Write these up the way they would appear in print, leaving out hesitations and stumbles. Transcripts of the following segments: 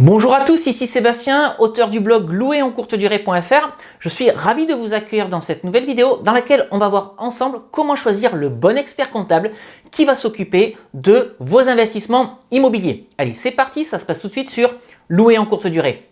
Bonjour à tous, ici Sébastien, auteur du blog louerencourtedurée.fr. Je suis ravi de vous accueillir dans cette nouvelle vidéo dans laquelle on va voir ensemble comment choisir le bon expert comptable qui va s'occuper de vos investissements immobiliers. Allez, c'est parti, ça se passe tout de suite sur Louer en courte durée.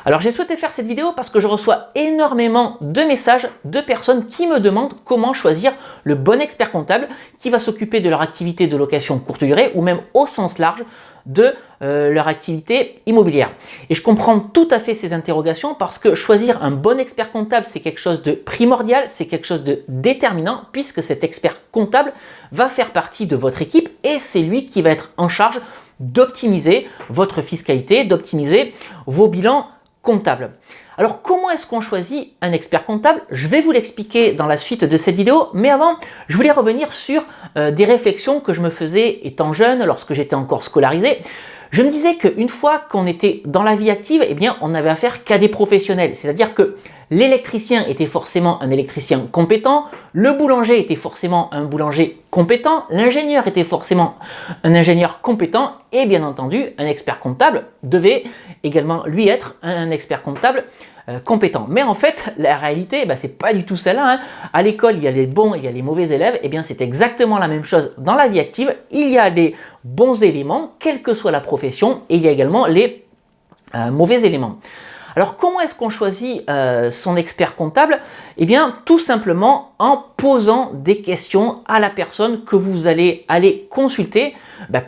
Alors j'ai souhaité faire cette vidéo parce que je reçois énormément de messages de personnes qui me demandent comment choisir le bon expert comptable qui va s'occuper de leur activité de location courte durée ou même au sens large de leur activité immobilière. Et je comprends tout à fait ces interrogations parce que choisir un bon expert comptable, c'est quelque chose de primordial, c'est quelque chose de déterminant puisque cet expert comptable va faire partie de votre équipe et c'est lui qui va être en charge d'optimiser votre fiscalité, d'optimiser vos bilans comptable. Alors comment est-ce qu'on choisit un expert comptable? Je vais vous l'expliquer dans la suite de cette vidéo, mais avant, je voulais revenir sur des réflexions que je me faisais étant jeune, lorsque j'étais encore scolarisé. Je me disais qu'une fois qu'on était dans la vie active, eh bien, on n'avait affaire qu'à des professionnels. C'est-à-dire que l'électricien était forcément un électricien compétent, le boulanger était forcément un boulanger compétent, l'ingénieur était forcément un ingénieur compétent et bien entendu, un expert comptable devait également lui être un expert comptable compétent. Mais en fait, la réalité, c'est pas du tout celle-là. Hein. À l'école, il y a les bons et il y a les mauvais élèves. Et bien, c'est exactement la même chose dans la vie active. Il y a les bons éléments, quelle que soit la profession, et il y a également les mauvais éléments. Alors, comment est-ce qu'on choisit son expert comptable? Eh bien, tout simplement en posant des questions à la personne que vous allez aller consulter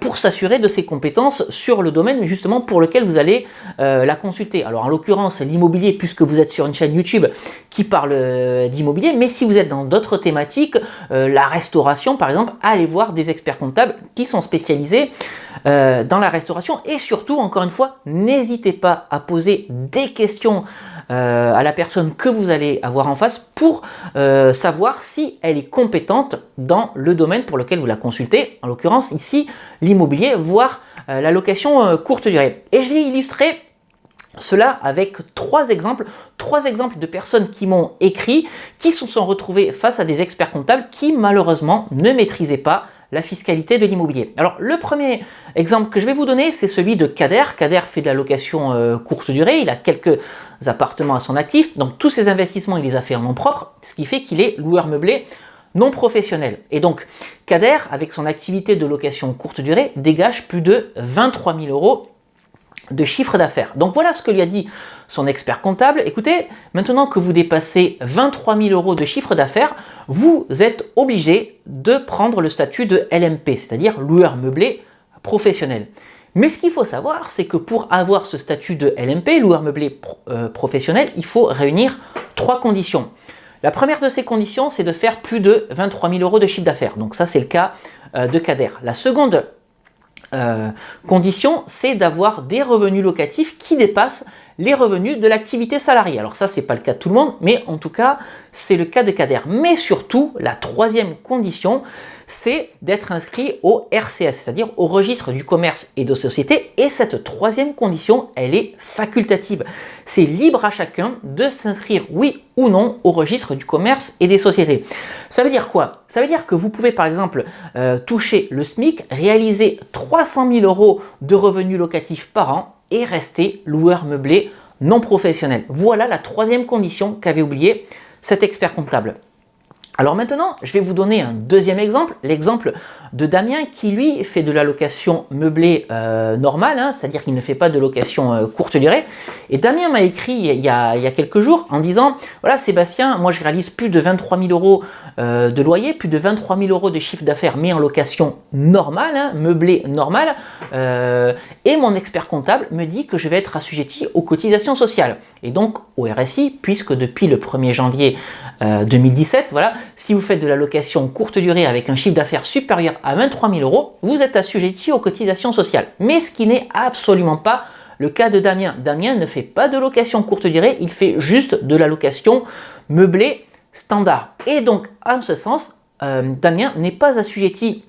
pour s'assurer de ses compétences sur le domaine justement pour lequel vous allez la consulter. Alors, en l'occurrence, l'immobilier, puisque vous êtes sur une chaîne YouTube qui parle d'immobilier, mais si vous êtes dans d'autres thématiques, la restauration par exemple, allez voir des experts comptables qui sont spécialisés dans la restauration et surtout, encore une fois, n'hésitez pas à poser des questions à la personne que vous allez avoir en face pour savoir si elle est compétente dans le domaine pour lequel vous la consultez, en l'occurrence ici l'immobilier, voire la location courte durée. Et je vais illustrer cela avec trois exemples de personnes qui m'ont écrit, qui se sont retrouvées face à des experts comptables qui malheureusement ne maîtrisaient pas la fiscalité de l'immobilier. Alors le premier exemple que je vais vous donner, c'est celui de Kader. Kader fait de la location courte durée, il a quelques appartements à son actif, donc tous ses investissements il les a fait en nom propre, ce qui fait qu'il est loueur meublé non professionnel. Et donc Kader, avec son activité de location courte durée, dégage plus de 23 000 euros de chiffre d'affaires. Donc voilà ce que lui a dit son expert comptable. Écoutez, maintenant que vous dépassez 23 000 euros de chiffre d'affaires, vous êtes obligé de prendre le statut de LMP, c'est-à-dire loueur meublé professionnel. Mais ce qu'il faut savoir, c'est que pour avoir ce statut de LMP, loueur meublé professionnel, il faut réunir trois conditions. La première de ces conditions, c'est de faire plus de 23 000 euros de chiffre d'affaires. Donc ça, c'est le cas de Kader. La seconde condition, c'est d'avoir des revenus locatifs qui dépassent les revenus de l'activité salariée. Alors ça, c'est pas le cas de tout le monde, mais en tout cas, c'est le cas de Kader. Mais surtout, la troisième condition, c'est d'être inscrit au RCS, c'est-à-dire au registre du commerce et de société. Et cette troisième condition, elle est facultative. C'est libre à chacun de s'inscrire, oui ou non, au registre du commerce et des sociétés. Ça veut dire quoi? Ça veut dire que vous pouvez par exemple toucher le SMIC, réaliser 300 000 euros de revenus locatifs par an et rester loueur meublé non professionnel. Voilà la troisième condition qu'avait oublié cet expert comptable. Alors maintenant, je vais vous donner un deuxième exemple, l'exemple de Damien qui lui fait de la location meublée normale, hein, c'est-à-dire qu'il ne fait pas de location courte durée. Et Damien m'a écrit il y a quelques jours en disant « Voilà Sébastien, moi je réalise plus de 23 000 euros de loyer, plus de 23 000 euros de chiffre d'affaires, mais en location normale, hein, meublée normale, et mon expert comptable me dit que je vais être assujetti aux cotisations sociales et donc au RSI, puisque depuis le 1er janvier 2017, voilà, si vous faites de la location courte durée avec un chiffre d'affaires supérieur à 23 000 euros, vous êtes assujetti aux cotisations sociales. Mais ce qui n'est absolument pas le cas de Damien. Damien ne fait pas de location courte durée, il fait juste de la location meublée standard. Et donc, en ce sens, Damien n'est pas assujetti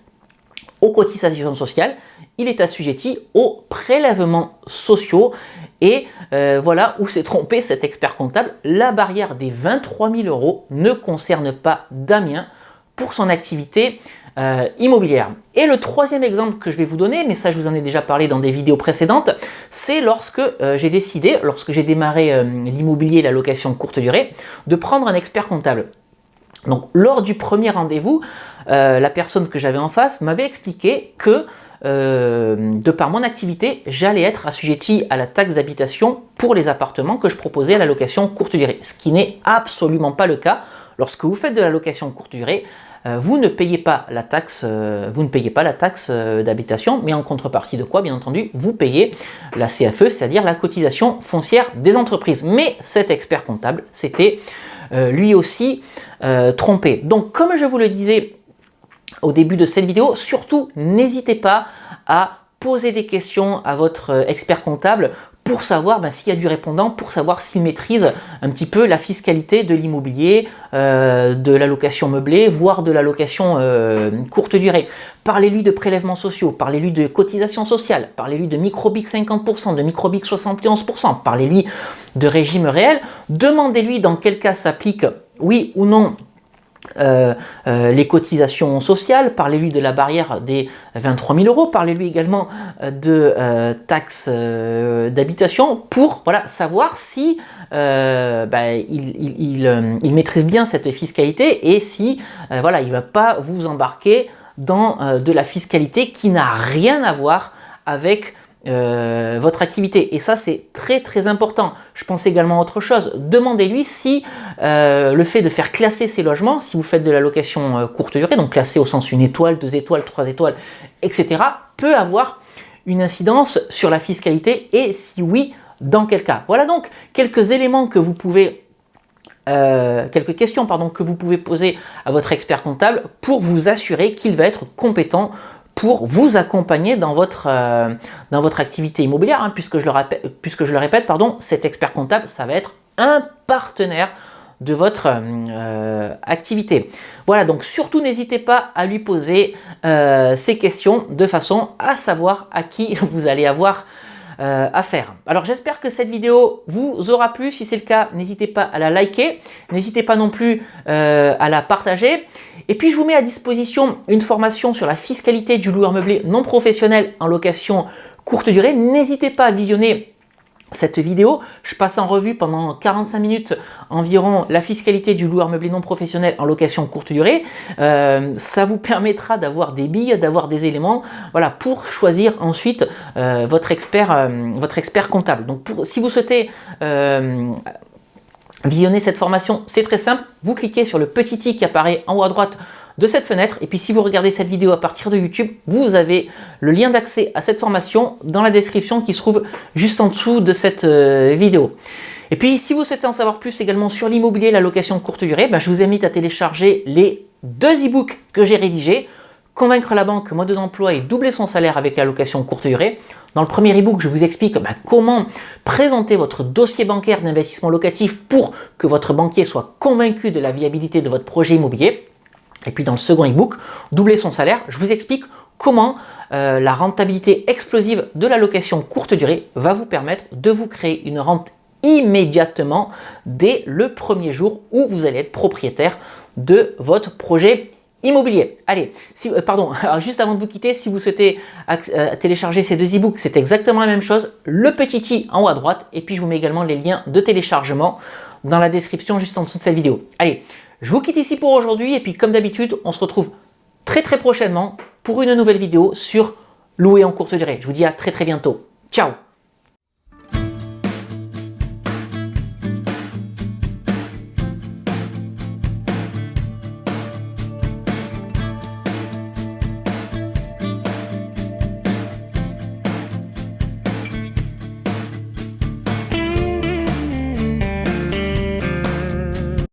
aux cotisations sociales, il est assujetti aux prélèvements sociaux. Et voilà où s'est trompé cet expert comptable. La barrière des 23 000 € ne concerne pas Damien pour son activité immobilière. Et le troisième exemple que je vais vous donner, mais ça je vous en ai déjà parlé dans des vidéos précédentes, c'est lorsque j'ai décidé, lorsque j'ai démarré l'immobilier et la location courte durée, de prendre un expert comptable. Donc lors du premier rendez-vous, la personne que j'avais en face m'avait expliqué que de par mon activité, j'allais être assujetti à la taxe d'habitation pour les appartements que je proposais à la location courte durée, ce qui n'est absolument pas le cas. Lorsque vous faites de la location courte durée, vous ne payez pas la taxe, d'habitation, mais en contrepartie de quoi, bien entendu, vous payez la CFE, c'est-à-dire la cotisation foncière des entreprises. Mais cet expert comptable s'était lui aussi trompé. Donc, comme je vous le disais au début de cette vidéo, surtout n'hésitez pas à poser des questions à votre expert comptable pour savoir s'il y a du répondant, pour savoir s'il maîtrise un petit peu la fiscalité de l'immobilier, de la location meublée, voire de la location courte durée. Parlez-lui de prélèvements sociaux, parlez-lui de cotisations sociales, parlez-lui de microbic 50%, de microbic 71%, parlez-lui de régime réel, demandez-lui dans quel cas s'applique oui ou non les cotisations sociales, parlez-lui de la barrière des 23 000 €, parlez-lui également de taxes d'habitation pour savoir si il maîtrise bien cette fiscalité et si il ne va pas vous embarquer dans de la fiscalité qui n'a rien à voir avec votre activité. Et ça, c'est très très important. Je pense également à autre chose. Demandez-lui si le fait de faire classer ces logements, si vous faites de la location courte durée, donc classé au sens 1 étoile, 2 étoiles, 3 étoiles, etc., peut avoir une incidence sur la fiscalité et si oui, dans quel cas. Voilà donc quelques éléments que vous pouvez quelques questions que vous pouvez poser à votre expert comptable pour vous assurer qu'il va être compétent pour vous accompagner dans votre activité immobilière, puisque je le répète, cet expert comptable, ça va être un partenaire de votre activité. Voilà, donc surtout n'hésitez pas à lui poser ces questions de façon à savoir à qui vous allez avoir affaire. Alors j'espère que cette vidéo vous aura plu. Si c'est le cas, n'hésitez pas à la liker, n'hésitez pas non plus à la partager. Et puis je vous mets à disposition une formation sur la fiscalité du loueur meublé non professionnel en location courte durée. N'hésitez pas à visionner cette vidéo. Je passe en revue pendant 45 minutes environ la fiscalité du loueur meublé non professionnel en location courte durée. Ça vous permettra d'avoir des billes, d'avoir des éléments, pour choisir ensuite votre expert comptable. Donc si vous souhaitez visionner cette formation, c'est très simple. Vous cliquez sur le petit i qui apparaît en haut à droite de cette fenêtre. Et puis si vous regardez cette vidéo à partir de YouTube, vous avez le lien d'accès à cette formation dans la description qui se trouve juste en dessous de cette vidéo. Et puis si vous souhaitez en savoir plus également sur l'immobilier et la location courte durée, je vous invite à télécharger les 2 e-books que j'ai rédigés. Convaincre la banque, mode d'emploi et doubler son salaire avec la location courte durée. Dans le premier e-book, je vous explique comment présenter votre dossier bancaire d'investissement locatif pour que votre banquier soit convaincu de la viabilité de votre projet immobilier. Et puis dans le second e-book, doubler son salaire, je vous explique comment la rentabilité explosive de la location courte durée va vous permettre de vous créer une rente immédiatement dès le premier jour où vous allez être propriétaire de votre projet immobilier. Allez, alors juste avant de vous quitter, si vous souhaitez télécharger ces 2 e-books, c'est exactement la même chose, le petit i en haut à droite, et puis je vous mets également les liens de téléchargement dans la description juste en dessous de cette vidéo. Allez, je vous quitte ici pour aujourd'hui, et puis comme d'habitude, on se retrouve très prochainement pour une nouvelle vidéo sur louer en courte durée. Je vous dis à très bientôt. Ciao!